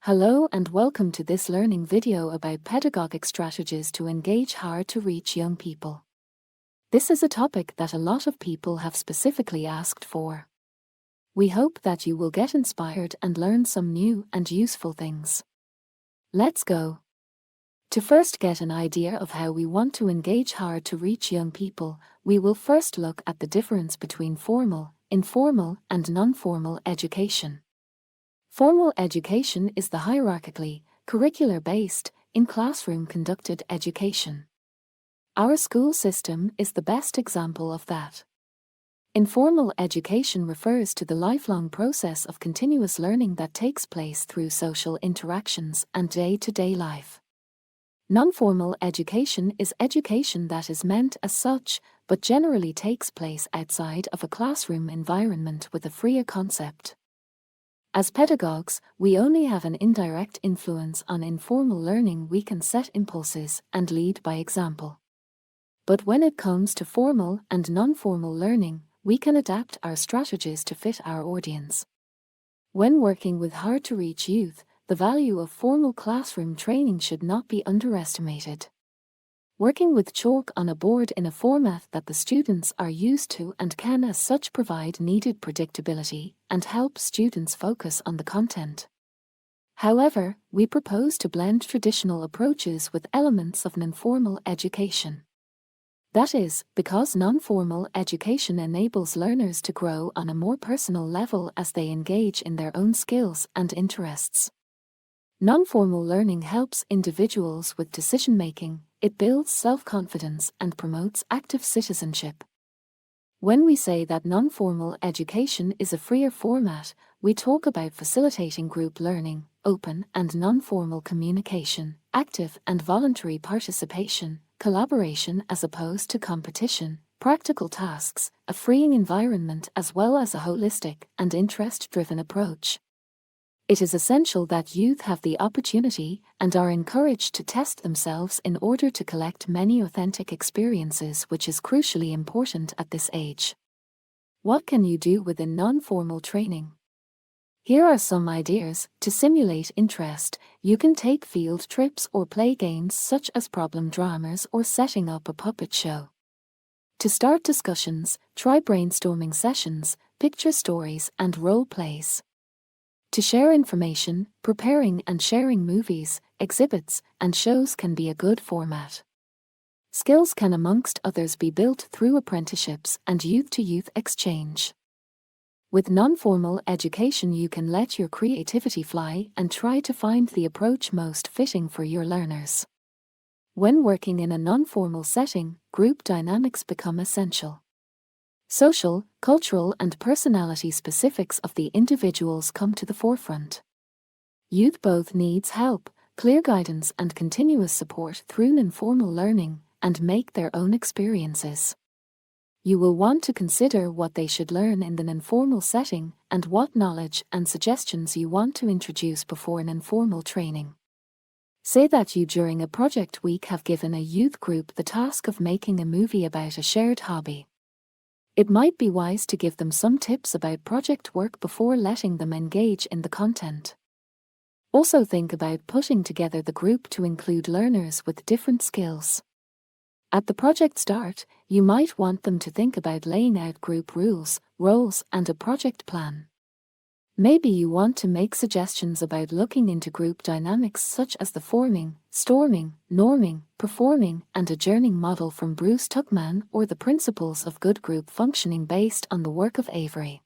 Hello and welcome to this learning video about pedagogic strategies to engage hard-to-reach young people. This is a topic that a lot of people have specifically asked for. We hope that you will get inspired and learn some new and useful things. Let's go. To first get an idea of how we want to engage hard-to-reach young people, we will first look at the difference between formal, informal, and non-formal education. Formal education is the hierarchically, curricular-based, in-classroom conducted education. Our school system is the best example of that. Informal education refers to the lifelong process of continuous learning that takes place through social interactions and day-to-day life. Non-formal education is education that is meant as such, but generally takes place outside of a classroom environment with a freer concept. As pedagogues, we only have an indirect influence on informal learning. We can set impulses and lead by example. But when it comes to formal and non-formal learning, we can adapt our strategies to fit our audience. When working with hard-to-reach youth, the value of formal classroom training should not be underestimated. Working with chalk on a board in a format that the students are used to and can as such provide needed predictability and help students focus on the content. However, we propose to blend traditional approaches with elements of non-formal education. That is, because non-formal education enables learners to grow on a more personal level as they engage in their own skills and interests. Non-formal learning helps individuals with decision-making. It builds self-confidence and promotes active citizenship. When we say that non-formal education is a freer format, we talk about facilitating group learning, open and non-formal communication, active and voluntary participation, collaboration as opposed to competition, practical tasks, a freeing environment as well as a holistic and interest-driven approach. It is essential that youth have the opportunity and are encouraged to test themselves in order to collect many authentic experiences, which is crucially important at this age. What can you do within non-formal training? Here are some ideas. To simulate interest, you can take field trips or play games such as problem dramas or setting up a puppet show. To start discussions, try brainstorming sessions, picture stories, and role plays. To share information, preparing and sharing movies, exhibits, and shows can be a good format. Skills can amongst others be built through apprenticeships and youth-to-youth exchange. With non-formal education you can let your creativity fly and try to find the approach most fitting for your learners. When working in a non-formal setting, group dynamics become essential. Social, cultural and personality specifics of the individuals come to the forefront. Youth both needs help, clear guidance and continuous support through non-formal learning, and make their own experiences. You will want to consider what they should learn in the non-formal setting and what knowledge and suggestions you want to introduce before non-formal training. Say that you during a project week have given a youth group the task of making a movie about a shared hobby. It might be wise to give them some tips about project work before letting them engage in the content. Also think about putting together the group to include learners with different skills. At the project start, you might want them to think about laying out group rules, roles, and a project plan. Maybe you want to make suggestions about looking into group dynamics such as the forming, storming, norming, performing, and adjourning model from Bruce Tuckman or the principles of good group functioning based on the work of Avery.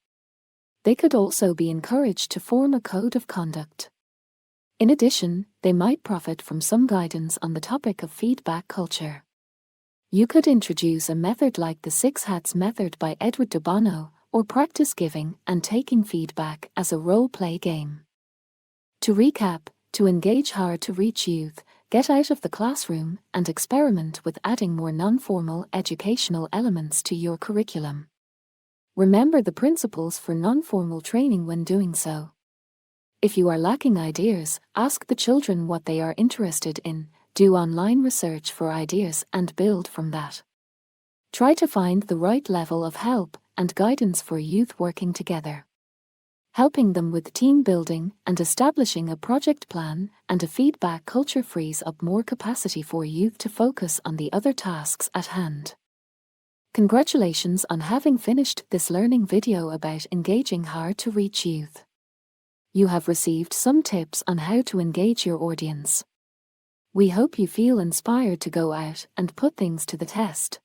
They could also be encouraged to form a code of conduct. In addition, they might profit from some guidance on the topic of feedback culture. You could introduce a method like the 6 Hats method by Edward de Bono, or practice giving and taking feedback as a role-play game. To recap, to engage hard-to-reach youth, get out of the classroom and experiment with adding more non-formal educational elements to your curriculum. Remember the principles for non-formal training when doing so. If you are lacking ideas, ask the children what they are interested in, do online research for ideas and build from that. Try to find the right level of help and guidance for youth working together. Helping them with team building and establishing a project plan and a feedback culture frees up more capacity for youth to focus on the other tasks at hand. Congratulations on having finished this learning video about engaging hard-to-reach youth. You have received some tips on how to engage your audience. We hope you feel inspired to go out and put things to the test.